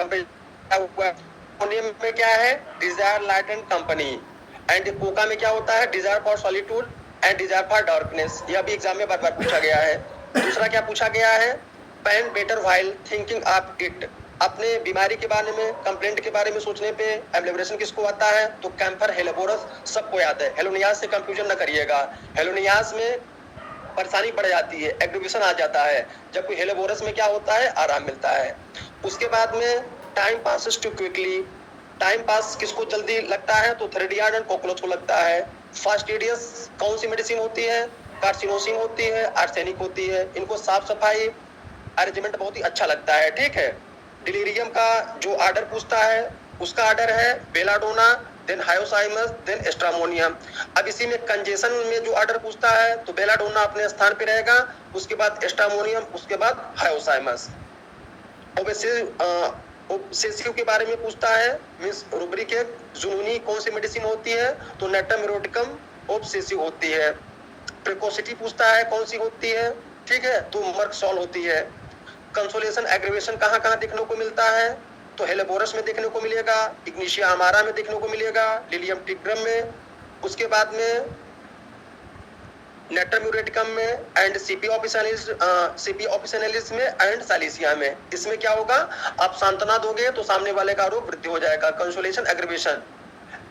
Ammonium में क्या है, desire light and company, and coca में क्या होता है, desire for solitude and desire for darkness. यह भी एग्जाम में बार बार पूछा गया है। दूसरा क्या पूछा गया है, pain better while thinking of it. अपने बीमारी के बारे में, कंप्लेंट के बारे में सोचने पे एब्लेवरेशन किसको आता है, तो कैम्फर हेलेबोरस सबको याद है। हेलोनियास से कंफ्यूजन न करिएगा, हेलोनियास में परेशानी बढ़ जाती है, एग्रीवेशन आ जाता है, जबकि हेलेबोरस में क्या होता है, आराम मिलता है। उसके बाद में time passes too quickly, time pass किसको जल्दी लगता है, तो थ्रेडियार्ड एंड कॉकरोच को लगता है। फास्टिडियस कौन सी मेडिसिन होती है, कार्सिनोसिन होती है, आर्सेनिक होती है। इनको साफ सफाई अरेंजमेंट बहुत ही अच्छा लगता है, ठीक है। डिलीरियम का जो आर्डर पूछता है, उसका आर्डर है बेलाडोना, देन हायोसाइमस, देन एस्ट्रामोनियम। अब इसी में कंजेशन में जो आर्डर पूछता है, तो बेलाडोना अपने स्थान पे रहेगा, उसके बाद एस्ट्रामोनियम, उसके बाद हायोसाइमस। ओबसेसिव के बारे में पूछता है, मींस रुब्रिक जुनूनी कौन सी मेडिसिन होती है, तो नेटम ओबसेसिव होती है। प्रिकोसिटी पूछता है कौन सी होती है, ठीक है, तो मर्कसॉल होती है। कंसोलेशन एग्रीवेशन कहाँ कहाँ देखने को मिलता है, तो हेलेबोरस में देखने को मिलेगा, इग्निशिया हमारा में देखने को मिलेगा, लिलियम टिग्रम में, उसके बाद में नेट्रम यूरेटिकम में, एंड सीपी ऑफिसिनालिस में, एंड सालिसिया में। इसमें क्या होगा, आप सांत्वना दोगे तो सामने वाले का रोग वृद्धि हो जाएगा। Consolation aggravation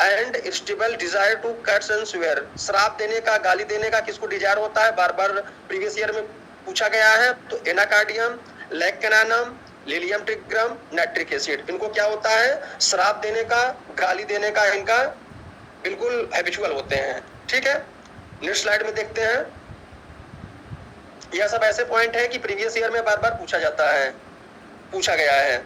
and stable desire to curse and swear, श्राप देने का, गाली देने का किसको डिजायर होता है, बार बार प्रीवियस ईयर में पूछा गया है, तो एनाकार्डियम, लैक्केनानम, लिलियम टिग्रम, नाइट्रिक एसिड। इनको क्या होता है, श्राप देने का, गाली देने का, इनका बिल्कुल हैबिचुअल होते हैं, ठीक है। नेक्स्ट स्लाइड में देखते हैं। यह सब ऐसे पॉइंट है कि प्रीवियस ईयर में बार बार पूछा जाता है, पूछा गया है।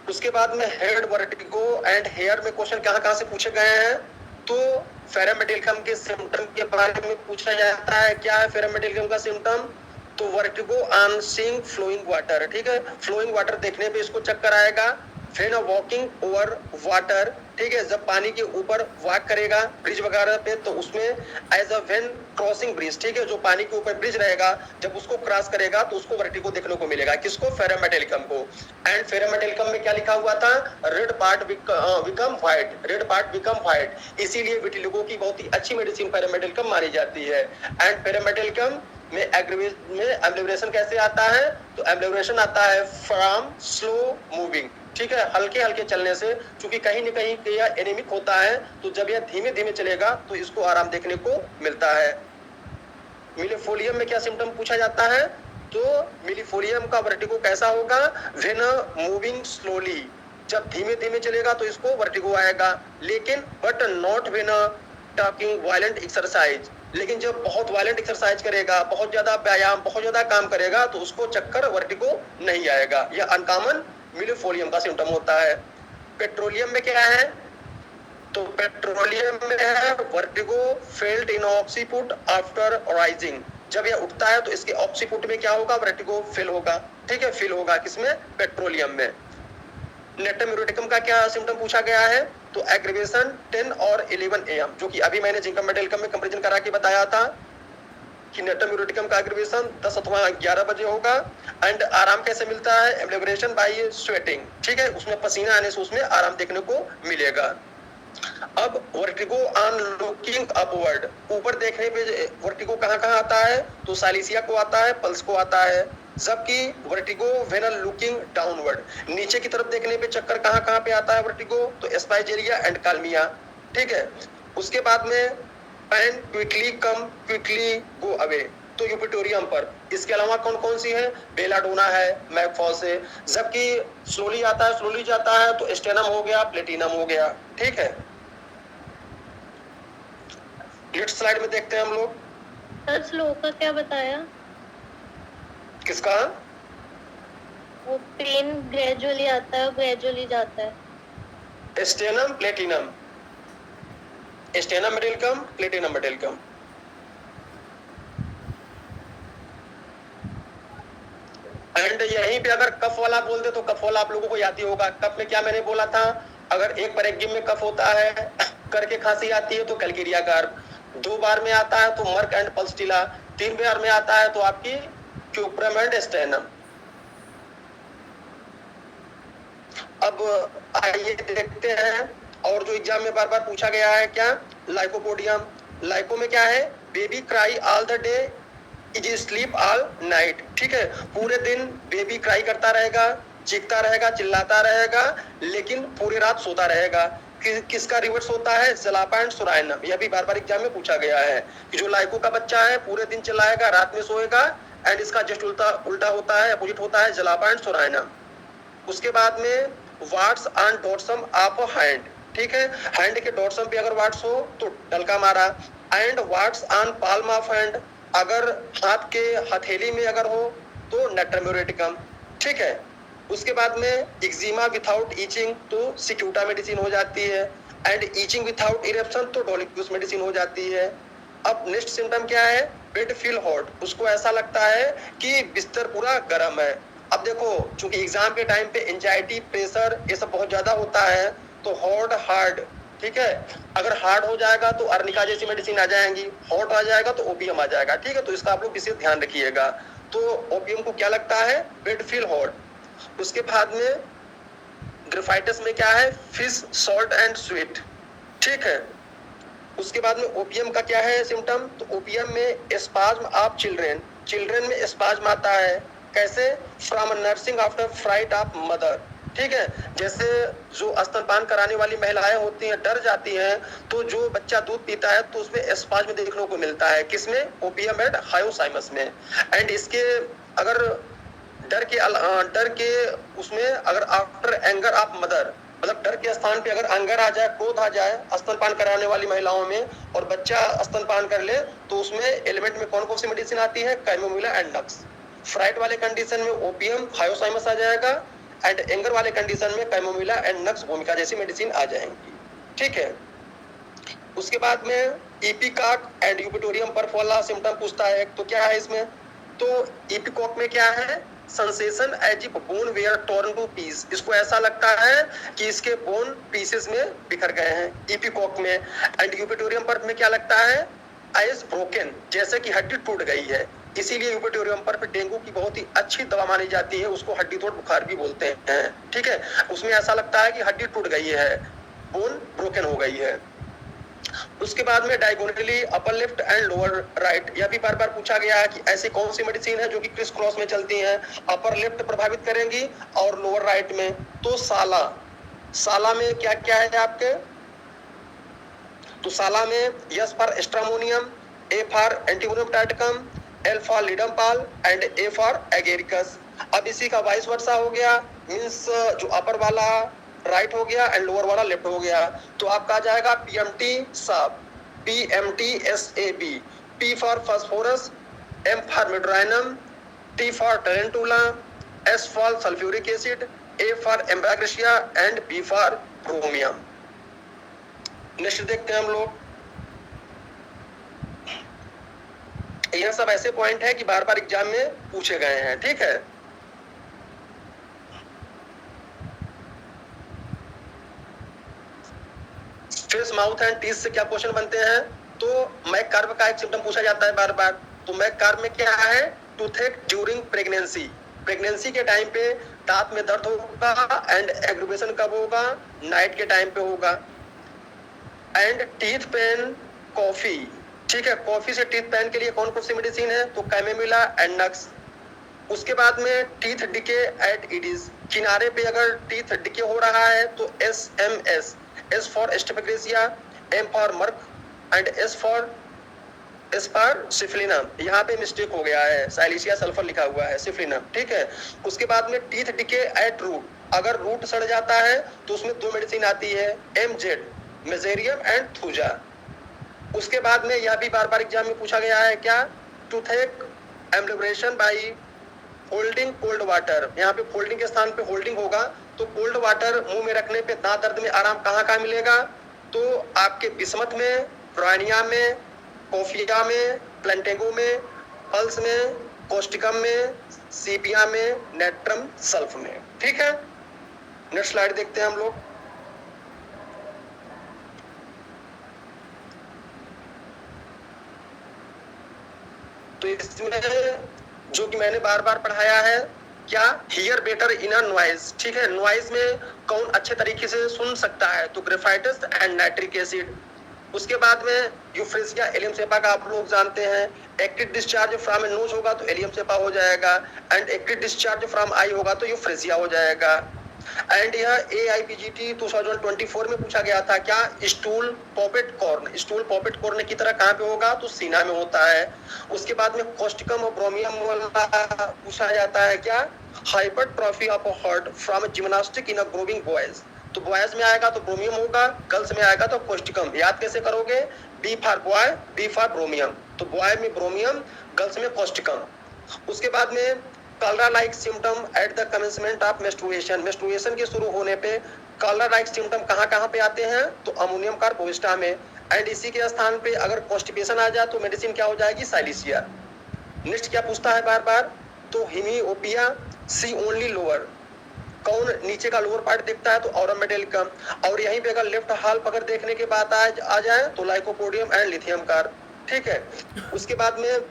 उसके बाद में हेड, वर्टिगो एंड हेयर में क्वेश्चन कहां कहां से पूछे गए हैं, तो फेरामेटिल्कम के सिम्टम के बारे में पूछा जाता है। क्या है फेरामेटिल्कम का सिम्टम, तो vertigo on seeing flowing water, ठीक है, फ्लोइंग वाटर देखने पे इसको चक्कर आएगा। फिर वॉकिंग ओवर वाटर, ठीक है, जब पानी के ऊपर वॉक करेगा ब्रिज वगैरह पे, तो उसमें as a when crossing bridge, ठीक है, जो पानी के ऊपर ब्रिज रहेगा, जब उसको क्रॉस करेगा तो उसको वर्टिगो देखने को मिलेगा। किसको, फेरामेटिल्कम को। एंड फेरामेटिल्कम में क्या लिखा हुआ था, red part become white, red part become white, इसीलिए विटिलिगो की बहुत ही अच्छी मेडिसिन फेरामेटिल्कम मानी जाती है। एंड फेरामेटिल्कम में एब्लेवरेशन कैसे आता है, तो एब्लेवरेशन आता है फ्रॉम स्लो मूविंग, ठीक है, हल्के हल्के चलने से, क्योंकि कहीं न कहीं यह एनीमिक होता है, तो जब यह धीमे धीमे चलेगा तो इसको आराम देखने को मिलता है। मिलीफोलियम में क्या सिम्टम पूछा जाता है, तो मिलीफोलियम का वर्टिगो कैसा होगा, व्हेन मूविंग स्लोली, जब धीमे धीमे चलेगा तो इसको वर्टिगो आएगा, लेकिन but not when talking violent exercise, लेकिन जब बहुत वायलेंट एक्सरसाइज करेगा, बहुत ज्यादा व्यायाम, बहुत ज्यादा काम करेगा, तो उसको चक्कर, वर्टिगो नहीं आएगा। यह अनकॉमन मिलीफोलियम का सिम्टम होता है। पेट्रोलियम में क्या है, तो पेट्रोलियम में है vertigo felt in occiput after rising, जब यह उठता है तो इसके ऑक्सीपुट में क्या होगा, वर्टिगो फेल होगा, ठीक है, फेल होगा, किसमें, पेट्रोलियम में। नेटम यूरेटिकम का क्या सिम्टम पूछा गया है, तो एग्रीवेशन 10 और 11 AM, जो कि अभी मैंने जिंकम मेटेलिकम में कंपैरिजन करा के बताया था कि नेटम यूरेटिकम का एग्रीवेशन 10 अथवा 11 बजे होगा। एंड आराम कैसे मिलता है, एब्लेवरेशन बाय स्वेटिंग, ठीक है, उसमें पसीना आने से उसमें आराम देखने को मिलेगा। अब वर्टिगो ऑन लुकिंग अपवर्ड, ऊपर देखने पे वर्टिगो कहाँ कहाँ आता है, तो सालिसिया को आता है, पल्स को आता है, जबकि वर्टिगो व्हेन लुकिंग डाउनवर्ड, नीचे की तरफ देखने पे चक्कर कहाँ कहाँ पे आता है वर्टिगो, तो एस्पाइजेरिया एंड काल्मिया, ठीक है। उसके बाद में पैन क्विकली कम क्विकली गो अवे, तो यूपिटोरियम पर। इसके अलावा कौन कौन सी है, बेलाडोना है, मैकफॉस है, जबकि स्लोली आता है, स्लोली जाता है, तो स्टेनम हो गया, प्लेटिनम हो गया, ठीक है। नेक्स्ट स्लाइड में देखते हैं हम लोग। सर स्लो का क्या बताया, किसका, वो पेन ग्रेजुअली आता है, ग्रेजुअली जाता है। Stannum platinum, stannum metallicum, platinum metallicum. And यहीं पे अगर कफ वाला बोल दे तो कफ वाला आप लोगों को याद ही होगा। कफ में क्या मैंने बोला था, अगर एक पैरेग्रिम में कफ होता है, करके खांसी आती है तो कैलकेरिया गार्ब, 2 बार में आता है तो मर्क एंड पल्स्टिला, 3 बार में आता है तो आपकी क्यूप्रम एंड स्टेनम। अब आइए देखते हैं, और जो एग्जाम में बार बार पूछा गया है क्या, लाइकोपोडियम। लाइको में क्या है, baby cry all the day is sleep all night. ठीक है, पूरे दिन बेबी क्राई करता रहेगा, चीखता रहेगा, चिल्लाता रहेगा, लेकिन पूरी रात सोता रहेगा। किसका रिवर्स होता है, जलापा एंड सुरायना। यह भी बार बार एग्जाम में पूछा गया है कि जो लाइको का बच्चा है पूरे दिन चिल्लाएगा, रात में सोएगा, एंड इसका जस्ट उल्टा उल्टा होता है, अपोजिट होता है, जलापा एंड सुरायना। उसके बाद में warts on dorsum of hand. ठीक है, हैंड के डॉर्सम पे अगर वार्ड्स हो तो डलका मारा, and warts on palm of hand, अगर हाथ के हथेली में अगर हो तो नेट्रम्यूरेटिकम। ठीक है, उसके बाद में एक्जिमा विथआउट ईचिंग तो सिक्यूटा मेडिसिन हो जाती है, एंड ईचिंग विथआउट इरेप्शन तो डोलिक्यूस मेडिसिन हो जाती है। अब नेक्स्ट सिम्टम क्या है, बेड फील हॉट, उसको ऐसा लगता है कि बिस्तर पूरा गर्म है। अब देखो, चूंकि एग्जाम के टाइम पे एंजाइटी, प्रेशर, ये सब बहुत ज्यादा होता है, तो हॉट हार्ड, ठीक है, अगर हार्ड हो जाएगा तो अर्निका जैसी मेडिसिन आ जाएंगी, हॉट आ जाएगा तो ओपीएम आ जाएगा। ठीक है, तो इसका आप लोग विशेष ध्यान रखिएगा। तो ओपीएम को क्या लगता है, बेड फील हॉट। उसके बाद में ग्रेफाइटिस में क्या है, फिश सॉल्ट एंड स्वीट। ठीक है, उसके बाद में ओपीएम का क्या है सिम्टम, तो ओपीएम में स्पाज्म ऑफ चिल्ड्रेन, चिल्ड्रेन में स्पाज्म आता है। कैसे, from nursing after fright of mother. ठीक है, जैसे जो स्तनपान कराने वाली महिलाएं होती हैं डर जाती हैं, तो जो बच्चा दूध पीता है तो उसमें स्पाज्म देखने को मिलता है, किसमें, ओपीएम एंड हायोसाइमस में। एंड इसके अगर डर के उसमें अगर आफ्टर एंगर ऑफ मदर, मतलब डर के स्थान पे अगर एंगर आ जाए, क्रोध आ जाए स्तनपान कराने वाली महिलाओं में, और बच्चा स्तनपान कर ले, तो उसमें एलिमेंट में कौन कौन सी मेडिसिन आती है, कैमोमिला एंड नक्स। फ्राइट वाले कंडीशन में ओपीएम हायोसाइमस आ जाएगा, एंड एंगर वाले कंडीशन में कैमोमिला एंड नक्स भूमिका जैसी मेडिसिन आ जाएंगी। ठीक है, उसके बाद में इपिकॉक एंड यूपिटोरियम परफोला सिम्टम पूछता है, तो क्या है इसमें, तो इपिकॉक में क्या है, sensation as if bone were torn to piece, इसको ऐसा लगता है कि इसके बोन पीसेस में बिखर गए हैं, इपिकॉक में। एंड यूपिटोरियम पर में क्या लगता है, आइस ब्रोकन, जैसे कि हड्डी टूट गई है। इसीलिए यूपिटोरियम पर डेंगू की बहुत ही अच्छी दवा मानी जाती है, उसको हड्डी तोड़ बुखार भी बोलते हैं। ठीक है, उसमें ऐसा लगता है कि हड्डी टूट गई है, बोन ब्रोकन हो गई है। उसके बाद में diagonally upper left and lower right, यह भी बार बार पूछा गया है कि ऐसी कौन सी मेडिसिन है जो कि क्रिस क्रॉस में चलती हैं, अपर लेफ्ट प्रभावित करेंगी और लोअर राइट में। तो साला, साला में क्या क्या है आपके, तो साला में S for stramonium, A for antimonium tartaricum, L for ledum pal and A for agaricus. अब इसी का वाइस वर्सा हो गया, मींस जो अपर वाला राइट हो गया एंड लोअर वाला लेफ्ट हो गया। तो आपका आ जाएगा PMT SAB, PMTSAB, P for phosphorus, M for medorrhinum, T for tarentula, S for sulphuric acid, A for ambra grisea and B for bromium. Next देखते हैं हम लोग, यह सब ऐसे पॉइंट है कि बार बार एग्जाम में पूछे गए हैं। ठीक है, फेस माउथ एंड टीथ से क्या क्वेश्चन बनते हैं, तो मैक कार्व का एक सिम्टम पूछा जाता है बार बार। तो मैक कार्व में क्या है, टूथेक ड्यूरिंग प्रेगनेंसी, प्रेगनेंसी के टाइम पे दांत में दर्द होगा, एंड एग्रुवेशन कब होगा, नाइट के टाइम पे होगा। And teeth pain, coffee. ठीक है, कॉफी से टीथ पेन के लिए कौन कौन सी मेडिसिन है, तो कैमेमिला एंड नक्स। उसके बाद में टीथ डिके एट इडीज, किनारे पे अगर टीथ डिके हो रहा है तो SMS, S for staphysagria, M for merc and S for syphilinum. यहाँ पे मिस्टेक हो गया है, साइलिसिया सल्फर लिखा हुआ है, सिफलिनम। ठीक है, उसके बाद में टीथ डिके एट रूट, अगर रूट सड़ जाता है तो उसमें दो मेडिसिन आती है, MZ, मेजेरियम एंड थूजा। उसके बाद में यह भी बार बार एग्जाम में पूछा गया है क्या, toothache amelioration by holding cold water, यहाँ पे फोल्डिंग के स्थान पे होल्डिंग होगा, तो कोल्ड वाटर मुंह में रखने पे दांत दर्द में आराम कहाँ कहाँ मिलेगा, तो आपके बिस्मत में, ब्रानिया में, कोफिया में, प्लेंटेगो में, पल्स में, कोस्टिकम में, सीपिया में, नेट्रम सल्फ में। ठीक है, नेक्स्ट स्लाइड देखते हैं हम लोग। तो इसमें जो कि मैंने बार बार पढ़ाया है, क्या here better in a noise, ठीक है, नॉइज में कौन अच्छे तरीके से सुन सकता है, तो ग्रेफाइटस एंड नाइट्रिक एसिड। उसके बाद में यूफ्रेसिया एलियम सेपा का आप लोग जानते हैं, एक्टिव डिस्चार्ज फ्रॉम नोज होगा तो एलियम सेपा हो जाएगा, and active discharge from I होगा तो यूफ्रेसिया हो जाएगा। एंड यह AIPGT 2024 में पूछा गया था, क्या स्टूल पॉपेट कॉर्न, स्टूल पॉपेट कॉर्न की तरह कहाँ पे होगा, तो सीना में होता है। उसके बाद में कॉस्टिकम और ब्रोमियम वाला पूछा जाता है, क्या hypertrophy of heart from gymnastic in a growing boys, तो बॉयज में आएगा तो ब्रोमियम होगा, गर्ल्स में आएगा तो कॉस्टिकम। याद कैसे करोगे, B for boy, B for bromium, तो बॉय में ब्रोमियम, गर्ल्स में कॉस्टिकम। उसके बाद में cholera like symptom at the commencement of menstruation, menstruation के शुरू होने पे कॉलरा लाइक सिम्टम कहाँ कहाँ पे आते हैं, तो अमोनियम कार्बोवेस्टा में। एंड इसी के स्थान पे अगर कॉन्स्टिपेशन आ जाए तो मेडिसिन क्या हो जाएगी, साइलिसिया। नेक्स्ट क्या पूछता है बार बार, तो हिमियोपिया, सी ओनली लोअर, कौन नीचे का लोअर पार्ट देखता है, तो ऑरम मेडेलिकम। और यहीं पे अगर लेफ्ट हाल पकड़ देखने के बाद आ जाए तो लाइकोपोडियम एंड लिथियम कार, ठीक है। उसके बाद में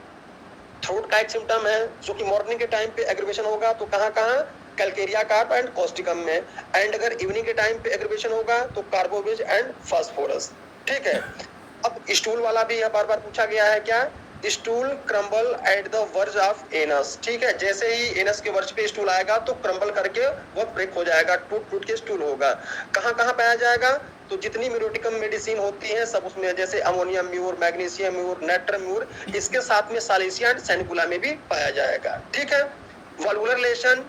थ्रोट का एक सिम्टम है जो कि मॉर्निंग के टाइम पे एग्रीवेशन होगा, तो कहाँ कहाँ, कैलकेरिया कार्प एंड कॉस्टिकम में। एंड अगर इवनिंग के टाइम पे एग्रीवेशन होगा तो कार्बोवेज एंड फास्फोरस, ठीक है। अब स्टूल वाला भी बार बार पूछा गया है, क्या stool crumble at the verge of anus, ठीक है, जैसे ही एनस के वर्ज पे स्टूल आएगा तो क्रम्बल करके वो ब्रेक हो जाएगा, टूट टूट के स्टूल होगा। कहाँ कहाँ पाया जाएगा, तो जितनी म्यूरोटिकम मेडिसिन होती है सब उसमें, जैसे ammonium mur, magnesium mur, natrum mur, इसके साथ में सालिसिया एंड सैनिकुला में भी पाया जाएगा, ठीक है। वल्वुलर लेशन,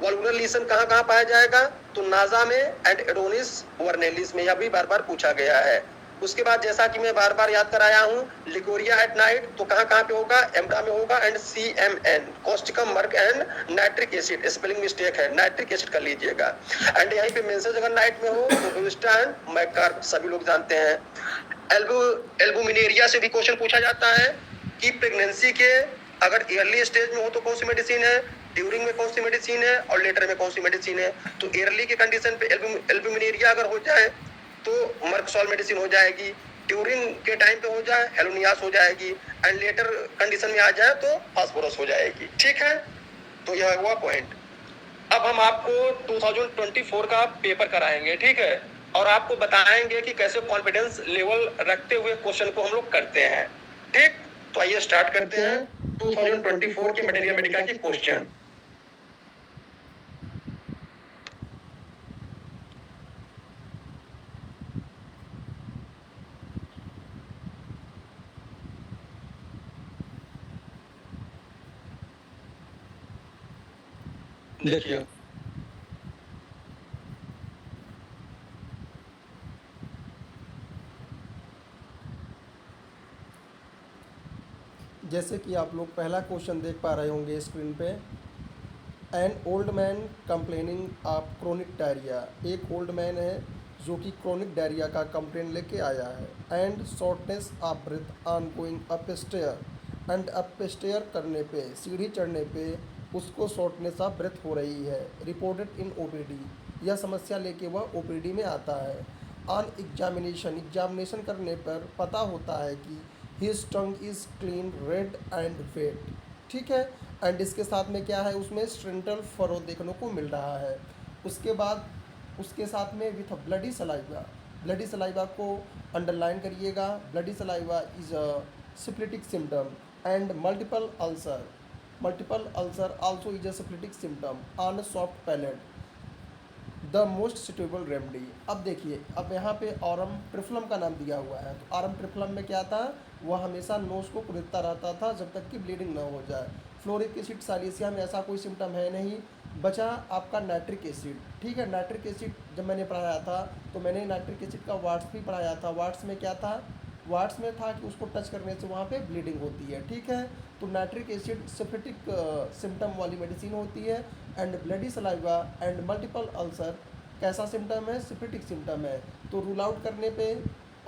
वल्वुलर लीसन कहाँ कहाँ पाया जाएगा, तो नाजा में एंड एडोनिस वर्नेलिस में, यह भी बार बार पूछा गया है। उसके बाद जैसा कि मैं बार बार याद कराया हूँ, लिकोरिया एट नाइट तो कहाँ कहाँ पे होगा, एम्ब्रा में होगा, and CMN Causticum Merck and nitric acid, spelling mistake है, नाइट्रिक एसिड कर लीजिएगा। एंड यहीं पे मेंसेज अगर नाइट में हो तो ब्यूस्टा एंड मैककार्प, सभी लोग जानते हैं। एल्बुमिनेरिया से भी क्वेश्चन पूछा जाता है कि प्रेगनेंसी के अगर अर्ली स्टेज में हो तो कौन सी मेडिसिन है, ड्यूरिंग में कौन सी मेडिसिन है, और लेटर में कौन सी मेडिसिन है। तो अर्ली के कंडीशन पे एल्बुमिनेरिया अगर हो जाए तो मर्कसॉल मेडिसिन हो जाएगी, ड्यूरिंग के टाइम पे हो जाए हेलोनियास हो जाएगी, एंड लेटर कंडीशन में आ जाए तो फास्फोरस हो जाएगी, ठीक है। तो यह हुआ पॉइंट। अब हम आपको 2024 का पेपर कराएंगे, ठीक है, और आपको बताएंगे कि कैसे कॉन्फिडेंस लेवल रखते हुए क्वेश्चन को हम लोग करते हैं, ठीक। तो आइए स्टार्ट करते हैं 2024 के मटेरियल मेडिका के क्वेश्चन। देखिए जैसे कि आप लोग पहला क्वेश्चन देख पा रहे होंगे स्क्रीन पे, an old man complaining of chronic diarrhoea, एक ओल्ड मैन है जो कि क्रोनिक डायरिया का कंप्लेन लेके आया है, and shortness of breath on going up stair, and up stair करने पे, सीढ़ी चढ़ने पे उसको शॉर्टनेस ऑफ ब्रेथ हो रही है, रिपोर्टेड इन OPD, यह समस्या लेके वह OPD में आता है। ऑन एग्जामिनेशन करने पर पता होता है कि his tongue is clean, red and wet, ठीक है। एंड इसके साथ में क्या है, उसमें स्ट्रेंटल फरो देखने को मिल रहा है। उसके बाद उसके साथ में with bloody saliva, bloody saliva को अंडरलाइन करिएगा, bloody saliva is a syphilitic symptom, and multiple ulcer also is a syphilitic symptom on soft palate, the most suitable remedy. अब देखिए, अब यहाँ पे ऑरम ट्रिफ्लम का नाम दिया हुआ है, तो ऑरम ट्रिफ्लम में क्या था, वह हमेशा नोज को कुरेदता रहता था जब तक कि ब्लीडिंग ना हो जाए। फ्लोरिक एसिड सालिसिया में ऐसा कोई सिम्टम है नहीं। बचा आपका नाइट्रिक एसिड, ठीक है। नाइट्रिक एसिड जब मैंने पढ़ाया था तो मैंने नाइट्रिक एसिड का वाट्स भी पढ़ाया था। वाट्स में क्या था, वाट्स में था कि उसको टच करने से वहाँ पे ब्लीडिंग होती है, ठीक है। तो नाइट्रिक एसिड सिफिटिक सिम्टम वाली मेडिसिन होती है। And bloody saliva and multiple ulcer कैसा सिम्टम है, सिफिटिक सिम्टम है। तो रूल आउट करने पे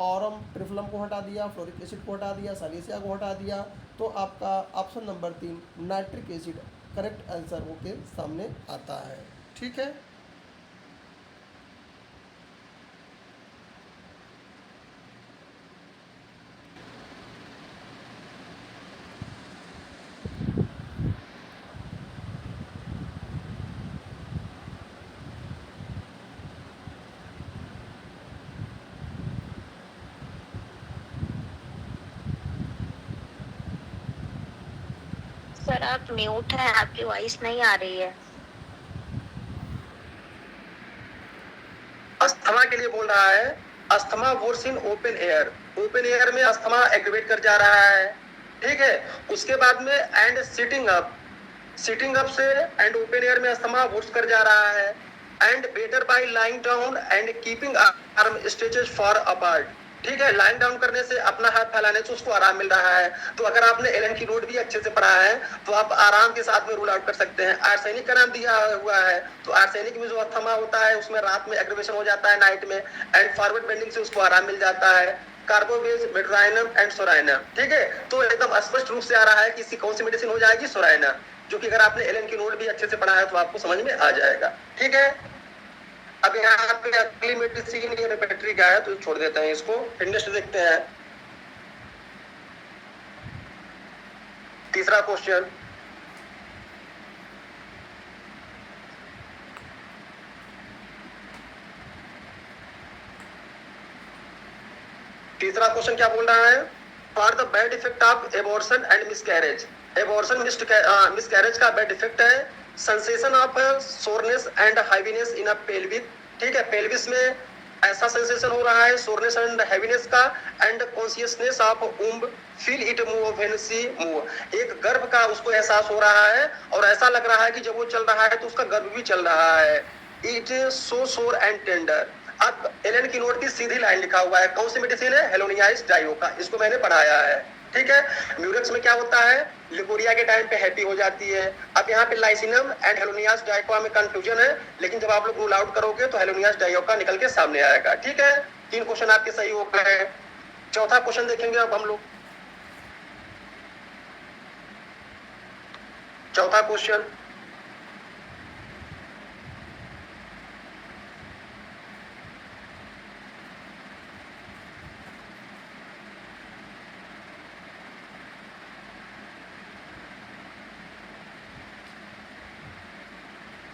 ऑरम ट्रिफ्लम को हटा दिया, फ्लोरिक एसिड को हटा दिया, सालिसिया को हटा दिया, तो आपका option number 3 nitric acid correct answer होके सामने आता है, ठीक है। सर आप म्यूट हैं, आपकी वॉइस नहीं आ रही है। अस्थमा के लिए बोल रहा है, asthma worse in open air, open air में अस्थमा एग्रीवेट कर जा रहा है, ठीक है। उसके बाद में and sitting up, sitting up से एंड ओपन एयर में अस्थमा वर्स कर जा रहा है, and better by lying down and keeping arm stretches far apart, ठीक है। लाइन डाउन करने से, अपना हाथ फैलाने से उसको आराम मिल रहा है। तो अगर आपने एलन की नोट भी अच्छे से पढ़ा है तो आप आराम के साथ में रूल आउट कर सकते हैं। आर्सेनिक का नाम दिया हुआ है, तो आर्सेनिक में जो अस्थमा होता है उसमें रात में एग्रीवेशन हो जाता है नाइट में, एंड फॉरवर्ड बेंडिंग से उसको आराम मिल जाता है। कार्बोवेज, मेड्राइनम एंड सोराइनम, ठीक है। तो एकदम स्पष्ट रूप से आ रहा है कि इसकी कौन सी मेडिसिन हो जाएगी, सोराइना, जो कि अगर आपने एलन की नोट भी अच्छे से पढ़ा है तो आपको समझ में आ जाएगा, ठीक है। अब यहाँ पे अगली मेडिसिन ये रेपेटरी का है तो छोड़ देते हैं इसको, फिर नेक्स्ट देखते हैं। तीसरा क्वेश्चन, तीसरा क्वेश्चन क्या बोल रहा है, for the bad effect of abortion and miscarriage, abortion miscarriage का बैड इफेक्ट है sensation of soreness and heaviness in a pelvic, ठीक है। पेल्विस में ऐसा सेंसेशन हो रहा है सोरनेस एंड हैवीनेस का, and consciousness of womb, feel it move when she move, एक गर्भ का उसको एहसास हो रहा है और ऐसा लग रहा है कि जब वो चल रहा है तो उसका गर्भ भी चल रहा है। इट सो सोर एंड टेंडर। अब एलन की नोट की सीधी लाइन लिखा हुआ है, कौन सी मेडिसिन है, हेलोनियास डायोका, इसको मैंने पढ़ाया है, ठीक है। म्यूरेक्स में क्या होता है, लिकोरिया के टाइम पे हैप्पी हो जाती है। अब यहाँ पे लाइसिनम एंड हेलोनियास डायोका में कंफ्यूजन है, लेकिन जब आप लोग रूल आउट करोगे तो हेलोनियास डायोका निकल के सामने आएगा, ठीक है। 3 क्वेश्चन आपके सही हो गए। चौथा क्वेश्चन देखेंगे अब हम लोग। चौथा क्वेश्चन,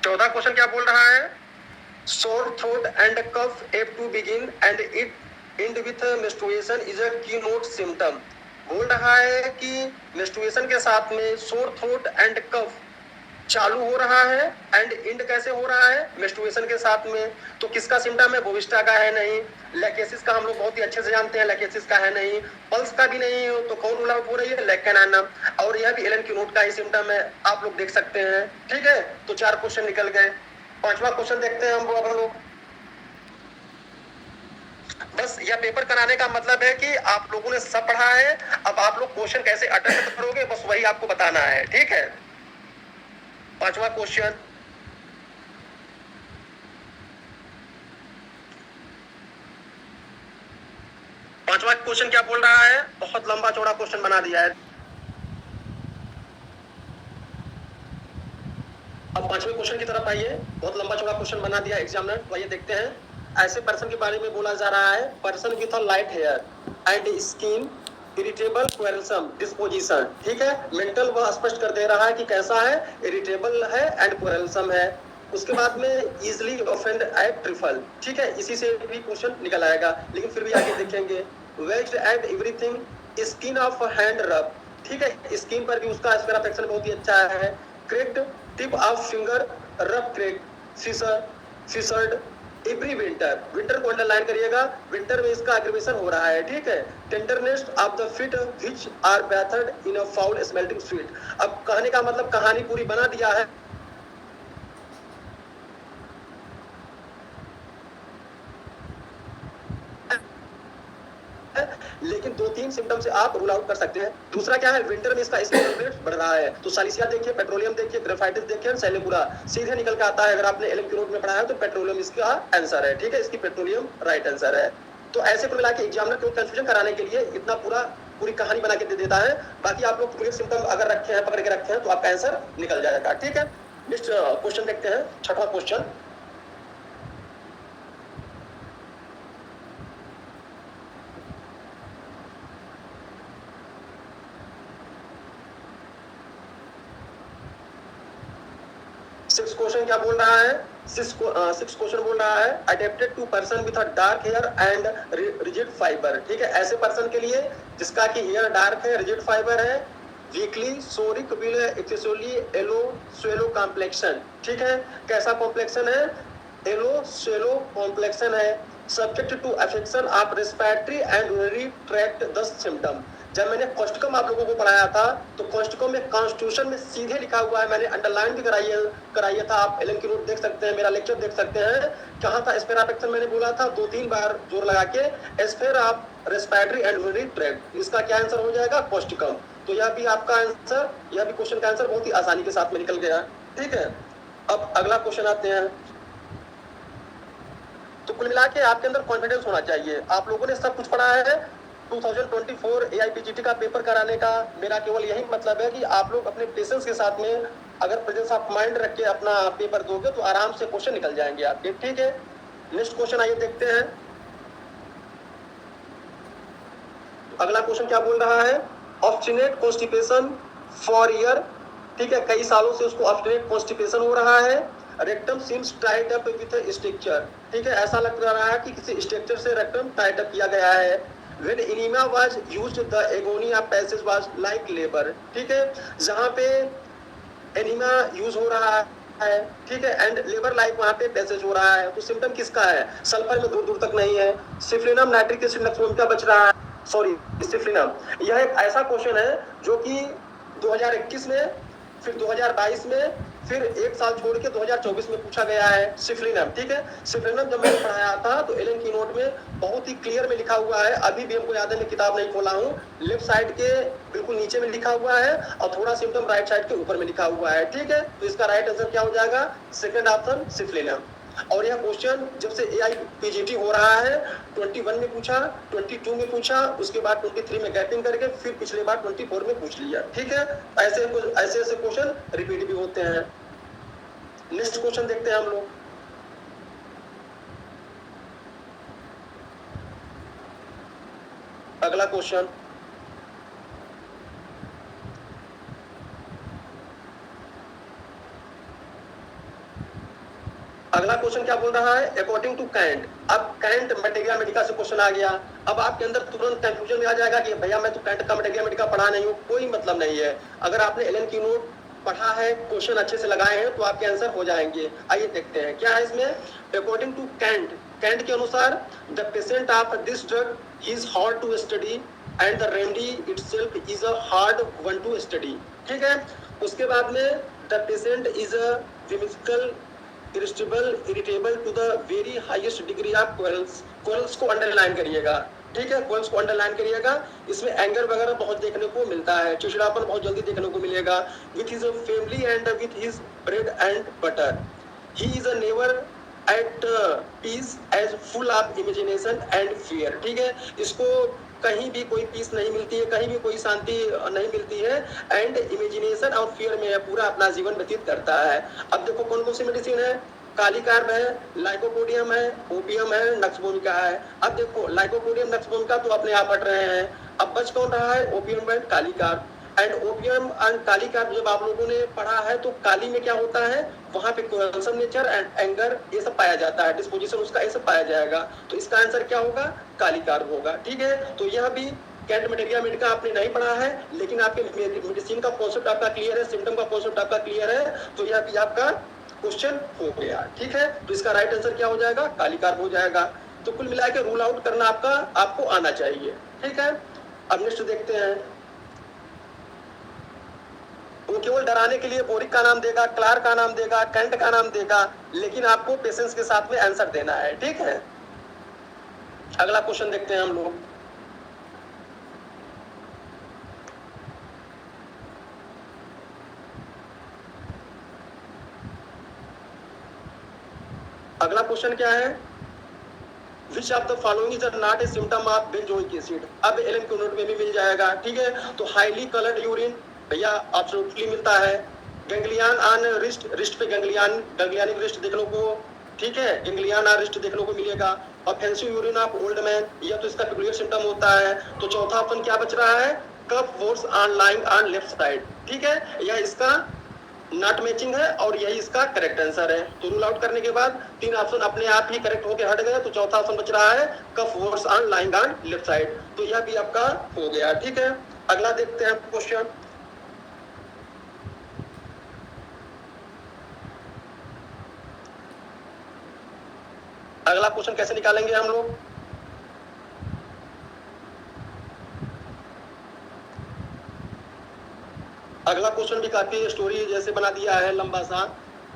चौथा क्वेश्चन क्या बोल रहा है, sore throat and cough have to begin and it end with menstruation is a keynote symptom। बोल रहा है कि menstruation के साथ में sore throat and cough चालू हो रहा है, एंड एंड कैसे हो रहा है, मेंस्ट्रुएशन के साथ में। तो किसका सिम्टम है, बोविस्टा का है नहीं, लैकेसिस का हम लोग बहुत ही अच्छे से जानते हैं, लैकेसिस का है नहीं, पल्स का भी नहीं हो, तो कौन रूल आउट हो रही है, लेकेनानम, और यह भी एलन की नोट का ही सिम्टम है, आप लोग देख सकते हैं, ठीक है। तो 4 क्वेश्चन निकल गए। 5वां क्वेश्चन देखते हैं हम लोग। बस यह पेपर कराने का मतलब है कि आप लोगों ने सब पढ़ा है, अब आप लोग क्वेश्चन कैसे अटेम्प्ट करोगे बस वही आपको बताना है, ठीक है। 5वां क्वेश्चन, पांचवा क्वेश्चन क्या बोल रहा है, बहुत लंबा चौड़ा क्वेश्चन बना दिया है। अब 5वें क्वेश्चन की तरफ आइए, बहुत लंबा चौड़ा क्वेश्चन बना दिया एग्जामिनर, तो आइए देखते हैं। ऐसे पर्सन के बारे में बोला जा रहा है, person with a light hair and skin, irritable quarrelsome disposition, ठीक है। मेंटल वह स्पष्ट कर दे रहा है कि कैसा है, इरिटेबल है एंड क्वेरलसम है। उसके बाद में इजिली ऑफेंड एट ट्रिफल, ठीक है, इसी से भी क्वेश्चन निकल आएगा, लेकिन फिर भी आगे देखेंगे। Vexed at everything, skin of hand rough, ठीक है, स्किन पर भी उसका स्क्वायर अफेक्शन बहुत ही अच्छा है। Cracked tip of finger, rough cracked, fissured every winter, winter को अंडरलाइन करिएगा, विंटर में इसका एग्रीवेशन हो रहा है, ठीक है। Tenderness of the feet which are bathed in a foul smelling sweat. अब कहने का मतलब कहानी पूरी बना दिया है, लेकिन 2-3 सिम्टम से आप रूल आउट कर सकते हैं। दूसरा क्या है, विंटर में इसका स्मेल रेट बढ़ रहा है, तो सालिसिया देखिए, पेट्रोलियम देखिए, ग्रेफाइटिस देखिए, सैलिकुला सीधे निकल के आता है। अगर आपने एलन की नोट में पढ़ा है तो पेट्रोलियम इसका आंसर है, ठीक है, इसकी पेट्रोलियम राइट आंसर है। तो ऐसे को मिला के एग्जामिनर को कंफ्यूजन कराने के लिए इतना पूरी कहानी बना के दे देता है। बाकी आप लोग पूरे सिम्टम अगर रखे हैं, पकड़ के रखे हैं, तो आपका आंसर निकल जाएगा, ठीक है। नेक्स्ट क्वेश्चन देखते हैं, 6वां क्वेश्चन। सिक्स क्वेश्चन क्या बोल रहा है, सिक्स क्वेश्चन बोल रहा है, adapted to person with a dark hair and rigid fibre, ठीक है, ऐसे पर्सन के लिए जिसका कि हेयर डार्क है, रिजिड फाइबर है, weakly psoric with excessively yellow sallow complexion, ठीक है, कैसा कॉम्प्लेक्शन है, एलो स्वेलो कॉम्प्लेक्शन है, subject to affection of respiratory and urinary tract the symptom. जब मैंने कॉस्टिकम आप लोगों को पढ़ाया था तो कॉस्टिकम में कॉन्स्टिट्यूशन में सीधे लिखा हुआ है, मैंने अंडरलाइन भी कराइए था, आप एलन की नोट देख सकते हैं, मेरा लेक्चर देख सकते हैं, कहाँ था एस्पेर अफेक्शन मैंने बोला था 2-3 बार जोर लगा के, एस्पेर of respiratory and urinary tract, इसका क्या आंसर हो जाएगा, कॉस्टिकम। तो यह भी आपका आंसर, यह भी क्वेश्चन का आंसर बहुत ही आसानी के साथ में निकल गया, ठीक है। अब अगला क्वेश्चन आते हैं। तो कुल मिला के आपके अंदर कॉन्फिडेंस होना चाहिए, आप लोगों ने सब कुछ पढ़ा है। 2024 AIPGT का पेपर कराने का मेरा केवल यही मतलब है कि आप लोग अपने पेशेंस के साथ में अगर प्रेजेंस ऑफ माइंड रख के अपना पेपर दोगे तो आराम से क्वेश्चन निकल जाएंगे आपके, ठीक है। नेक्स्ट क्वेश्चन आइए देखते हैं। अगला क्वेश्चन क्या बोल रहा है, ऑब्स्टिनेट कॉन्स्टिपेशन फॉर ईयर, ठीक है, कई सालों से उसको ऑब्स्टिनेट कॉन्स्टिपेशन हो रहा है। Rectum seems tied up with structure, ठीक है, ऐसा लग रहा है कि किसी स्ट्रक्चर से रेक्टम टाइड अप किया गया है। When enema was used, the agony of passage was like labor, ठीक है, जहाँ पे एनिमा यूज हो रहा है, ठीक है, एंड लेबर लाइक वहाँ पे पैसेज हो रहा है, तो सिम्टम किसका है, सल्फर में दूर दूर तक नहीं है, सिफ्लिनम नाइट्रिक एसिड नक्सोम का बच रहा है, सॉरी सिफ्लिनम। यह एक ऐसा क्वेश्चन है जो कि 2021 में, फिर 2022 में, फिर एक साल छोड़ के 2024 में पूछा गया है, सिफ्लिनम, ठीक है। सिफ्लिनम जब मैंने पढ़ाया था तो एलन की नोट में बहुत ही क्लियर में लिखा हुआ है, अभी भी हमको याद है, मैं किताब नहीं खोला हूँ, लेफ्ट साइड के बिल्कुल नीचे में लिखा हुआ है और थोड़ा सिम्टम राइट साइड के ऊपर में लिखा हुआ है, ठीक है। तो इसका राइट आंसर क्या हो जाएगा, सेकंड ऑप्शन सिफ्लिनम। और यह क्वेश्चन जब से AIPGT हो रहा है 21 में पूछा, 22 में पूछा, उसके बाद 23 में गैपिंग करके फिर पिछले बार 24 में पूछ लिया, ठीक है। ऐसे ऐसे क्वेश्चन रिपीट भी होते हैं। नेक्स्ट क्वेश्चन देखते हैं हम लोग। अगला क्वेश्चन, अगला क्वेश्चन क्या बोल रहा है, अकॉर्डिंग टू कैंट। अब कैंट मटेरिया मेडिका से क्वेश्चन आ गया, अब आपके अंदर तुरंत कंफ्यूजन में आ जाएगा कि भैया मैं तो कैंट का मटेरिया मेडिका पढ़ा नहीं हूँ, कोई मतलब नहीं है। अगर आपने एलन की नोट पढ़ा है, क्वेश्चन अच्छे से लगाए हैं तो आपके आंसर हो जाएंगे। आइए देखते हैं क्या है इसमें। अकॉर्डिंग टू कैंट, कैंट के अनुसार the patient of this drug is hard to study and the remedy itself is a hard one to study, ठीक है। उसके बाद में the patient is a whimsical irritable to the very highest degree of quarrels, quarrels को underline करिएगा, ठीक है, क्वेल्स को अंडरलाइन करिएगा। इसमें एंगर वगैरह बहुत देखने को मिलता है, चिड़चिड़ापन बहुत जल्दी देखने को मिलेगा। With his family and with his bread and butter, he is a never at peace as full of imagination and fear, ठीक है। इसको कहीं भी कोई पीस नहीं मिलती है, कहीं भी कोई शांति नहीं मिलती है, एंड इमेजिनेशन और फियर में पूरा अपना जीवन व्यतीत करता है। अब देखो कौन कौन सी मेडिसिन है, कालीकार्ब है, लाइकोपोडियम है, ओपियम है, नक्सबोमिका है। अब देखो लाइकोपोडियम नक्सबोमिका तो अपने आप हट रहे हैं, अब बच कौन रहा है, opium and kali carb. And opium and kali carb जब आप लोगों ने पढ़ा है तो काली में क्या होता है, वहां पे कोल्सम नेचर एंड एंगर ये सब पाया जाता है, डिस्पोजिशन उसका ये सब पाया जाएगा, तो इसका आंसर क्या होगा, कालीकार्ब होगा, ठीक है। तो यह भी कैंट मटेरिया मेडिका आपने नहीं पढ़ा है, लेकिन आपके मेडिसिन का कॉन्सेप्ट आपका क्लियर है, सिम्टम का कॉन्सेप्ट आपका क्लियर है, तो यह भी आपका क्वेश्चन हो गया, ठीक है। तो इसका राइट आंसर क्या हो जाएगा, कालीकार्ब हो जाएगा। तो कुल मिला के रूल आउट करना आपको आना चाहिए, ठीक है। अब नेक्स्ट देखते हैं। वो केवल डराने के लिए बोरिक का नाम देगा, क्लार्क का नाम देगा, कैंट का नाम देगा, लेकिन आपको पेशेंस के साथ में आंसर देना है, ठीक है। अगला क्वेश्चन देखते हैं हम लोग। अगला क्वेश्चन क्या है, which of the following is not a symptom of benzoic acid. अब एलन की नोट में भी मिल जाएगा, ठीक है। तो हाईली कलर्ड यूरिन भैया एब्सोल्युटली मिलता है। गैंग्लियन ऑन रिस्ट, रिस्ट पे गैंग्लियनिक रिस्ट देखने को, ठीक है, गैंग्लियन ऑन रिस्ट देखने को मिलेगा। Offensive urine of old man, यह तो इसका पेक्युलियर सिम्टम होता है। तो चौथा ऑप्शन क्या बच रहा है, cough worse on lying on left side, ठीक है, यह इसका नॉट मैचिंग है और यही इसका करेक्ट आंसर है। तो रूल आउट करने के बाद 3 ऑप्शन अपने आप ही करेक्ट होकर हट गए, तो चौथा ऑप्शन बच रहा है cough worse on lying on left side, तो यह भी आपका हो गया, ठीक है। अगला देखते हैं क्वेश्चन। अगला क्वेश्चन कैसे निकालेंगे हम लोग? अगला क्वेश्चन भी काफी स्टोरी जैसे बना दिया है लंबा सा।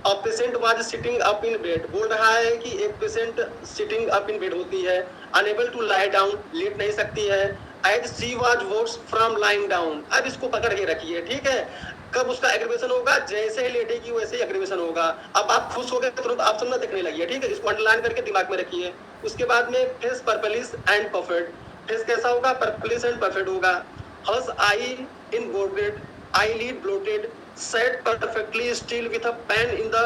A patient was sitting up in bed, बोल रहा है कि एक patient sitting up in bed होती है, अनेबल टू लाई डाउन, लेट नहीं सकती है, as she was worse from lying down. अब इसको पकड़ के रखिए, ठीक है। कब उसका एग्रीवेशन होगा? जैसे ही लेटेगी वैसे ही एग्रीवेशन होगा। अब आप खुश हो गए तुरंत ऑप्शन ना देखने लगिए, ठीक है, इसको अंडरलाइन करके दिमाग में रखिए। उसके बाद में face purplish and perfect, face कैसा होगा? पर्पलिश एंड परफेक्ट होगा। Hers I in boarded, eyelid bloated, sat perfectly still with a pain in the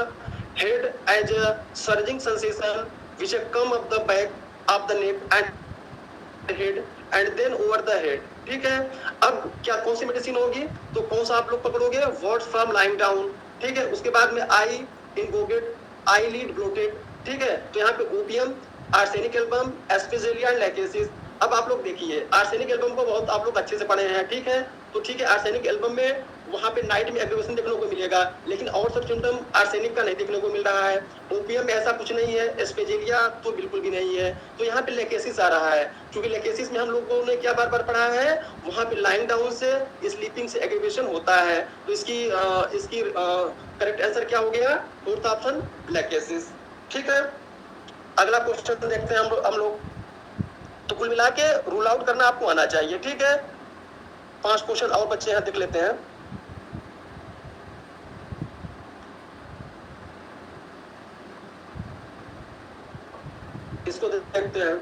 head as a surging sensation which had come up the back of the neck and head and then over the head। ठीक है, अब क्या कौन सी medicine होगी? तो कौन सा आप लोग पकड़ोगे? वर्ड्स फ्रॉम लाइंग डाउन, ठीक है। उसके बाद में आई इनवोकेड, eyelid bloated, ठीक है। तो यहाँ पे opium, arsenicum album, spigelia and lachesis. अब आप लोग देखिए, आर्सेनिक एल्बम को बहुत आप लोग अच्छे से पढ़े हैं, ठीक है। तो ठीक है, आर्सेनिक एल्बम में वहां पे नाइट में एग्रीवेशन देखने को मिलेगा, लेकिन और सब सिम्टम आर्सेनिक का नहीं देखने को मिल रहा है। ओपियम में ऐसा कुछ नहीं है, एस्पेजेलिया तो बिल्कुल भी नहीं है। तो यहाँ पे लेकेसिस आ रहा है, क्योंकि लेकेसिस में हम लोगों ने क्या बार बार पढ़ा है, वहां पे लाइंग डाउन से, स्लीपिंग से एग्रीवेशन होता है। तो इसकी करेक्ट आंसर क्या हो गया? Fourth option, lachesis. ठीक है, अगला क्वेश्चन देखते हैं हम लोग। तो कुल मिला के रूल आउट करना आपको आना चाहिए, ठीक है। 5 क्वेश्चन और बच्चे हैं, देख लेते हैं। इसको देखते हैं,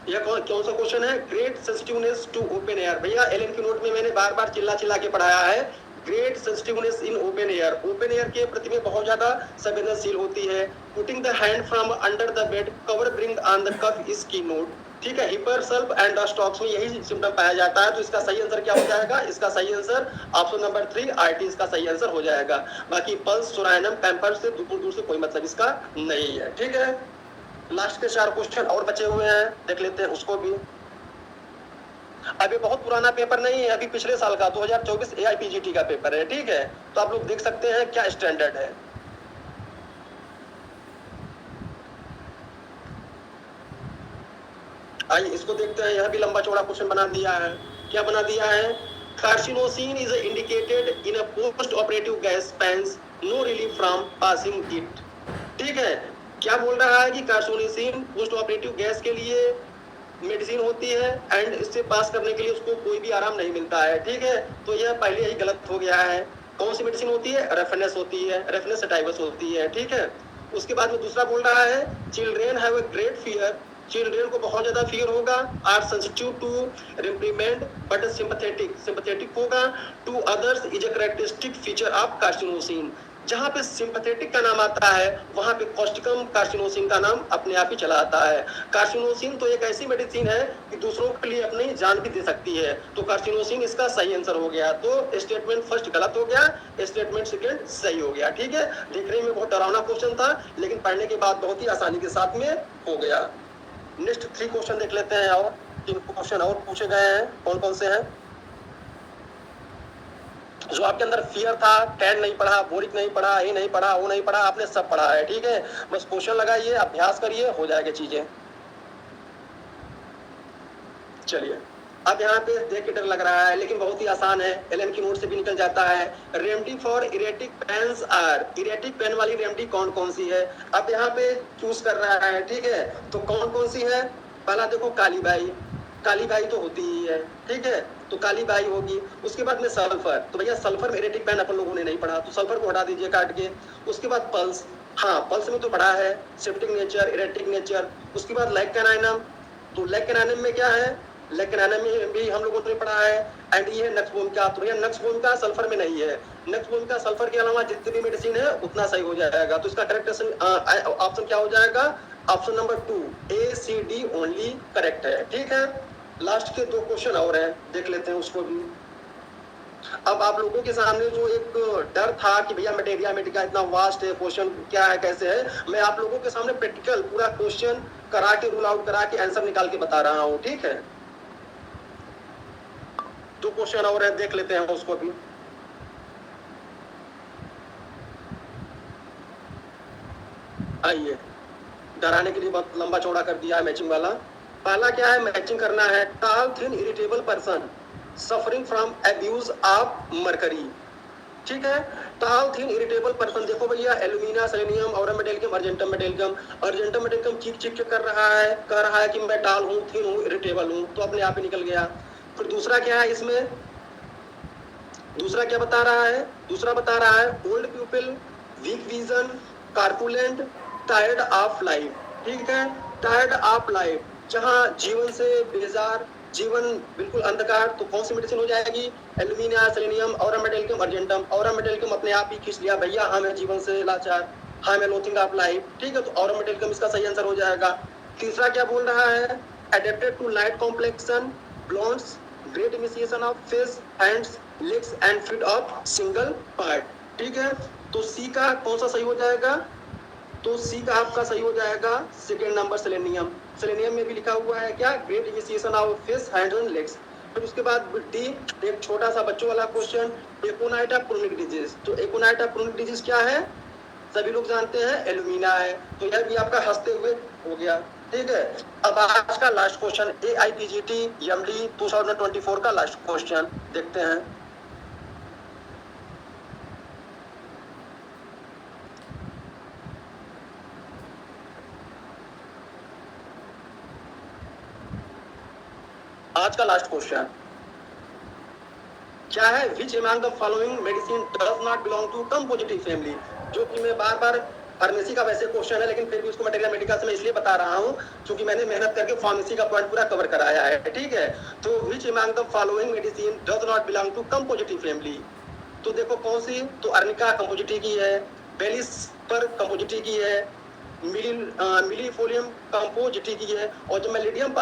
यह कौन सा क्वेश्चन है? Great sensitiveness to open air. भैया एलन की नोट में मैंने बार बार चिल्ला चिल्ला के पढ़ाया है, great sensitiveness in open air. Open air के प्रति में बहुत ज्यादा संवेदनशील होती है। Putting the hand from under the bed, cover bring on the cough is key note, ठीक है। हिपर सल्फ एंड स्टॉक्स में यही सिम्टम पाया जाता है। तो इसका सही आंसर क्या हो जाएगा? इसका सही आंसर ऑप्शन नंबर 3 आरटी इसका सही आंसर हो जाएगा। बाकी पल्स, सोरायनम, पैम्पर से दूर दूर से कोई मतलब इसका नहीं है, ठीक है। लास्ट के 4 क्वेश्चन और बचे हुए हैं, देख लेते हैं उसको भी। अभी बहुत पुराना पेपर नहीं है, अभी पिछले साल का 2024 एआईपीजीटी का पेपर है, ठीक है। तो आप लोग देख सकते हैं क्या स्टैंडर्ड है। आइए इसको देखते हैं, यह भी लंबा चौड़ा क्वेश्चन बना दिया है। क्या बना दिया है? Carcinosin is indicated in a post operative gas pains, no relief from passing it. ठीक है, क्या बोल रहा है कि कार्सिनोसिन पोस्ट ऑपरेटिव गैस के लिए मेडिसिन होती है एंड इससे पास करने के लिए उसको कोई भी आराम नहीं मिलता है, ठीक है। तो यह पहले ही गलत हो गया है। कौन सी मेडिसिन होती है? रेफनेस होती है, रेफनेस सेटाइवस होती है, ठीक है। उसके बाद में दूसरा बोल रहा है, children have a great fear, children को बहुत ज्यादा फियर होगा, are sensitive to reprimand but sympathetic होगा to others is a characteristic feature of carcinosin. जहाँ पे सिंपैथेटिक का नाम आता है वहाँ पे कॉस्टिकम कार्सिनोसिन का नाम अपने आप ही चला आता है। कार्सिनोसिन तो एक ऐसी मेडिसिन है कि दूसरों के लिए अपनी जान भी दे सकती है। तो कार्सिनोसिन इसका सही आंसर हो गया। तो स्टेटमेंट फर्स्ट गलत हो गया, स्टेटमेंट सेकंड सही हो गया, ठीक है। देखने में बहुत डरावना क्वेश्चन था, लेकिन पढ़ने के बाद बहुत ही आसानी के साथ में हो गया। नेक्स्ट 3 क्वेश्चन देख लेते हैं, और 3 क्वेश्चन और पूछे गए हैं। कौन कौन से हैं? जो आपके अंदर फियर था, टैन नहीं पढ़ा, बोरिक नहीं पढ़ा, ये नहीं पढ़ा, वो नहीं पढ़ा, आपने सब पढ़ा है, ठीक है। बस क्वेश्चन लगाइए, अभ्यास करिए, हो जाएगी चीजें। चलिए, अब यहाँ पे देख के डर लग रहा है, लेकिन बहुत ही आसान है, एलन की नोट से भी निकल जाता है। Remedy for erratic pains are, erratic pain वाली रेमेडी कौन कौन सी है? अब यहाँ पे चूज कर रहा है, ठीक है। तो कौन कौन सी है? पहला देखो काली बाई, काली बाई तो होती ही है, ठीक है। तो काली बाई होगी। उसके बाद में सल्फर, तो भैया सल्फर में इरेटिक पेन अपन लोगों ने नहीं पढ़ा, तो सल्फर को हटा दीजिए काट के। उसके बाद पल्स, हाँ पल्स में तो पढ़ा है, सेप्टिक नेचर, इरेटिक नेचर। उसके बाद लैक कैनाइनम, तो लैक कैनाइनम में क्या है? लैक कैनाइनम में भी हम लोगों ने पढ़ा है। एंड ये नक्स भूमिका, तो भैया नक्स भूमिका सल्फर में नहीं है। नक्स भूमिका सल्फर के अलावा जितनी भी मेडिसिन है उतना सही हो जाएगा। तो इसका करेक्ट ऑप्शन क्या हो जाएगा? ऑप्शन नंबर 2 ए सी डी ओनली करेक्ट है, ठीक है। लास्ट के 2 क्वेश्चन और हैं, देख लेते हैं उसको भी। अब आप लोगों के सामने जो एक डर था कि भैया मटेरिया मेडिका इतना वास्ट है, क्वेश्चन क्या है, कैसे है, मैं आप लोगों के सामने प्रैक्टिकल पूरा क्वेश्चन करा के, रूल आउट करा के आंसर निकाल के बता रहा हूँ, ठीक है। 2 क्वेश्चन और है, देख लेते हैं उसको भी। आइए, डराने के लिए बहुत लंबा चौड़ा कर दिया है मैचिंग वाला। पहला क्या है, मैचिंग करना है, tall thin irritable person suffering from abuse of mercury. ठीक है, टॉल थिन इरिटेबल पर्सन, देखो भैया alumina, selenium, aurum metallicum, argentum metallicum. Argentum metallicum चीख चीख के कर रहा है, कह रहा है कि मैं टॉल हूँ, थिन हूँ, इरिटेबल हूँ, तो अपने आप ही निकल गया। फिर दूसरा क्या है इसमें, दूसरा क्या बता रहा है, दूसरा बता रहा है old people, weak vision, corpulent, tired of life. ठीक है, टायर्ड ऑफ लाइफ, जहाँ जीवन से बेजार, जीवन बिल्कुल अंधकार, तो कौन सी मेडिसिन हो जाएगी, alumina, selenium, aurum metallicum, argentum. Aurum metallicum अपने आप ही खींच लिया भैया, हाँ मैं जीवन से लाचार, हाँ मैं लोथिंग ऑफ लाइफ। ठीक है, तो ऑरम मेटेलियम इसका सही आंसर हो जाएगा। तीसरा क्या बोल रहा है, adapted to light complexion, blondes, great initiation of face, hands, legs and feet of single part. ठीक है, तो सी का कौन सा सही हो जाएगा, तो सी का आपका सही हो जाएगा सेकेंड नंबर सेलेनियम। सेलेनियम में भी लिखा हुआ है क्या, great initiation of face, hands and legs. फिर उसके बाद डी, एक छोटा सा बच्चों वाला क्वेश्चन, एकोनाइटा क्रोनिक डिजीज। तो एकोनाइटा क्रोनिक डिजीज क्या है, सभी लोग जानते हैं एल्यूमिना है, तो यह भी आपका हंसते हुए हो गया। ठीक है, अब आज का लास्ट क्वेश्चन AIPGT YMD 2024 का लास्ट क्वेश्चन देखते हैं। आज का लास्ट क्वेश्चन क्या है, which among the following medicine does not belong to compositive family. जो कि मैं बार बार, फार्मेसी का वैसे क्वेश्चन है लेकिन फिर भी उसको मटेरियल मेडिकल से मैं इसलिए बता रहा हूँ क्योंकि मैंने मेहनत करके फार्मेसी का पॉइंट पूरा कवर कराया है। ठीक है, तो which among the following medicine does not belong to compositive family. तो देखो कौन सी, तो अर्निका कंपोजिटी की है, बेलिस पर कंपोजिटी की है, मिलीफोलियम कंपोजिटी की है। और जब मैं लिडियम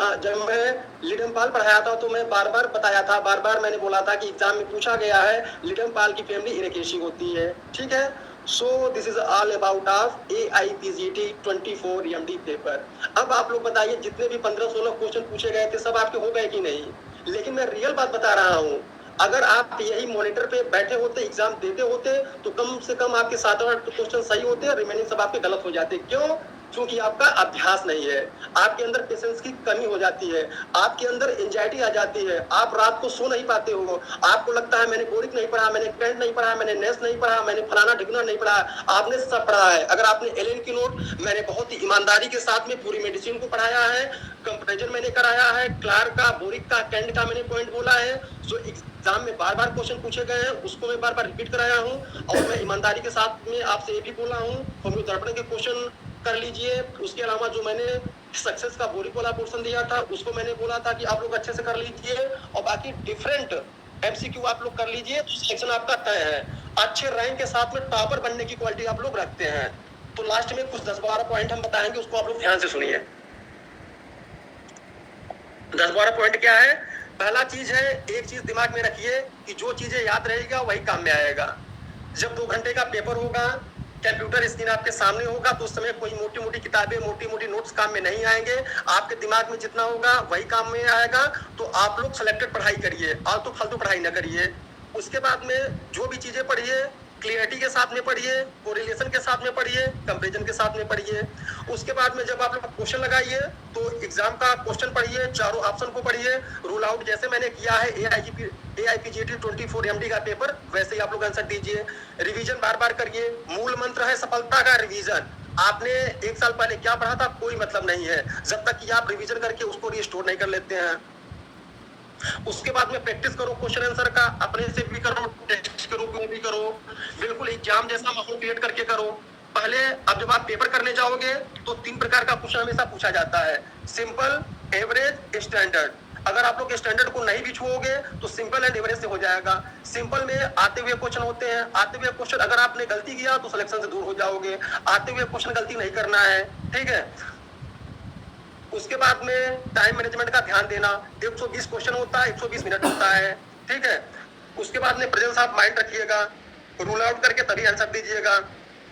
पाल पढ़ाया था तो मैं बार बार बताया था, बार बार मैंने बोला था कि एग्जाम में पूछा गया है, लिडियम पाल की फैमिली इरेकेशी होती है। ठीक है, so this is all about of AIPGT 24 MD paper. अब आप लोग बताइए, जितने भी 15-16 क्वेश्चन पूछे गए थे सब आपके हो गए कि नहीं। लेकिन मैं रियल बात बता रहा हूँ, अगर आप यही मॉनिटर पे बैठे होते, एग्जाम देते होते, तो कम से कम आपके 7-8 क्वेश्चन सही होते, रिमेनिंग सब आपके गलत हो जाते। क्यों, क्योंकि आपका अभ्यास नहीं है, आपके अंदर पेशेंस की कमी हो जाती है, आपके अंदर एंजाइटी आ जाती है, आप रात को सो नहीं पाते हो, आपको लगता है मैंने बोरिक नहीं पढ़ा, मैंने कैंट नहीं पढ़ा, मैंने नेस नहीं पढ़ा, मैंने फलाना ढिकना नहीं पढ़ा। आपने सब पढ़ा है। अगर आपने एलेन की नोट, मैंने बहुत ही ईमानदारी के साथ में पूरी मेडिसिन को पढ़ाया है, कंपेरिजन मैंने कराया है, क्लार्क का, बोरिक का, कैंट का मैंने पॉइंट बोला है, जो एग्जाम में बार बार क्वेश्चन पूछे गए हैं उसको मैं बार बार रिपीट कराया हूँ। और मैं ईमानदारी के साथ में आपसे ये भी बोला हूँ, होम्योदर्पण के क्वेश्चन कर लीजिए। उसके अलावा जो मैंने सक्सेस का बोरिक वाला पोर्शन दिया था उसको मैंने बोला था कि आप लोग अच्छे से कर लीजिए, और बाकी डिफरेंट MCQ आप लोग कर लीजिए, तो सिलेक्शन आपका तय है। अच्छे रैंक के साथ में टॉपर बनने की क्वालिटी आप लोग रखते हैं। तो लास्ट में कुछ 10-12 पॉइंट हम बताएंगे, उसको आप लोग ध्यान से सुनिए। 10-12 पॉइंट क्या है, पहला चीज है, एक चीज दिमाग में रखिए कि जो चीजें याद रहेगा वही काम में आएगा। जब 2 घंटे का पेपर होगा, कंप्यूटर स्क्रीन आपके सामने होगा, तो उस समय कोई मोटी मोटी किताबें, मोटी मोटी नोट्स काम में नहीं आएंगे। आपके दिमाग में जितना होगा वही काम में आएगा। तो आप लोग सिलेक्टेड पढ़ाई करिए, आलतू फालतू पढ़ाई ना करिए। उसके बाद में जो भी चीजें पढ़िए, क्लियरिटी के साथ में पढ़िए, कोरिलेशन के साथ में पढ़िए, कंपैरिजन के साथ में पढ़िए। उसके बाद में जब आप लोग क्वेश्चन लगाइए तो एग्जाम का क्वेश्चन पढ़िए, चारों ऑप्शन को पढ़िए, रूल आउट जैसे मैंने किया है AIPGT 24 MD का पेपर, वैसे ही आप लोग आंसर दीजिए। रिवीजन बार बार करिए, मूल मंत्र है सफलता का रिवीजन। आपने 1 साल पहले क्या पढ़ा था कोई मतलब नहीं है जब तक कि आप रिवीजन करके उसको रिस्टोर नहीं कर लेते हैं। उसके बाद में प्रैक्टिस करो क्वेश्चन आंसर का, अपने से भी करो, टेस्ट के रूप में भी करो, बिल्कुल एग्जाम जैसा माहौल क्रिएट करके करो। पहले अब जब आप पेपर करने जाओगे तो 3 प्रकार का क्वेश्चन हमेशा पूछा जाता है, सिंपल, एवरेज, स्टैंडर्ड। अगर आप लोग स्टैंडर्ड को नहीं भी छुओगे तो सिंपल एंड एवरेज से हो जाएगा। सिंपल में आते हुए क्वेश्चन होते हैं, आते हुए क्वेश्चन अगर आपने गलती किया तो सिलेक्शन से दूर हो जाओगे, आते हुए क्वेश्चन गलती नहीं करना है। ठीक है, उसके बाद में टाइम मैनेजमेंट का ध्यान देना, 120 क्वेश्चन होता है, 120 मिनट होता है। ठीक है, उसके बाद में प्रेजेंस ऑफ माइंड रखिएगा, रूल आउट करके तभी आंसर दीजिएगा।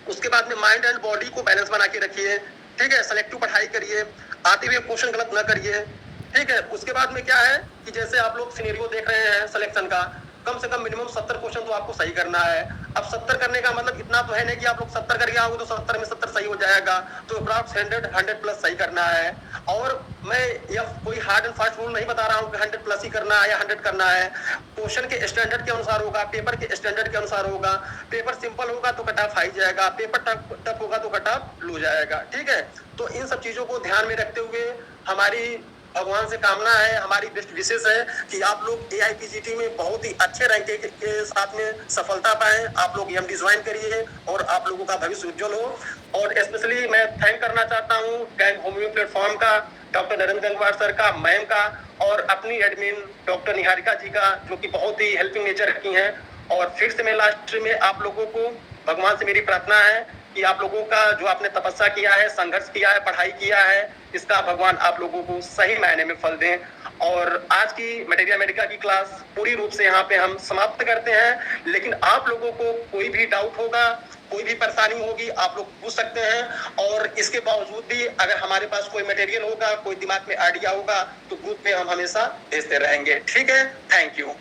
उसके बाद में माइंड एंड बॉडी को बैलेंस बना के रखिए। ठीक है, सेलेक्टिव पढ़ाई करिए, आते हुए क्वेश्चन गलत ना करिए। ठीक है, उसके बाद में क्या है कि जैसे आप लोग सिनेरियो देख रहे हैं सिलेक्शन का, कम से कम मिनिमम 70 क्वेश्चन तो आपको सही करना है। अब 70 करने का मतलब इतना तो है नहीं कि आप लोग 70 करके आओगे तो 70 में 70 सही हो जाएगा, तो अप्रॉक्स 100 प्लस सही करना है। और मैं यह कोई हार्ड एंड फास्ट रूल नहीं बता रहा हूँ कि 100 प्लस ही करना है या 100 करना है। क्वेश्चन के स्टैंडर्ड के अनुसार होगा, पेपर के स्टैंडर्ड के अनुसार होगा। पेपर सिंपल होगा तो कट ऑफ हाई जाएगा, पेपर टफ होगा तो कट ऑफ लो जाएगा, ठीक है। तो इन सब चीजों को ध्यान में रखते हुए हमारी भगवान से कामना है, हमारी बेस्ट विशेष है कि आप लोग AIPGT में बहुत ही अच्छे रैंक के साथ में सफलता पाएं। आप लोग EMD ज्वाइन करिए और आप लोगों का भविष्य उज्जवल हो। और स्पेशली मैं थैंक करना चाहता हूँ गैंग होमियो प्लेटफॉर्म का, डॉक्टर नरेंद्र गंगवार सर का, मैम का, और अपनी एडमिन डॉक्टर निहारिका जी का, जो कि बहुत ही हेल्पिंग नेचर की हैं। और फिर से मैं लास्ट में आप लोगों को भगवान से मेरी प्रार्थना है कि आप लोगों का जो आपने तपस्या किया है, संघर्ष किया है, पढ़ाई किया है, इसका भगवान आप लोगों को सही मायने में फल दें। और आज की मटेरिया मेडिका की क्लास पूरी रूप से यहाँ पे हम समाप्त करते हैं। लेकिन आप लोगों को कोई भी डाउट होगा, कोई भी परेशानी होगी, आप लोग पूछ सकते हैं। और इसके बावजूद भी अगर हमारे पास कोई मटेरियल होगा, कोई दिमाग में आइडिया होगा, तो ग्रुप में हम हमेशा भेजते रहेंगे, ठीक है। Thank you.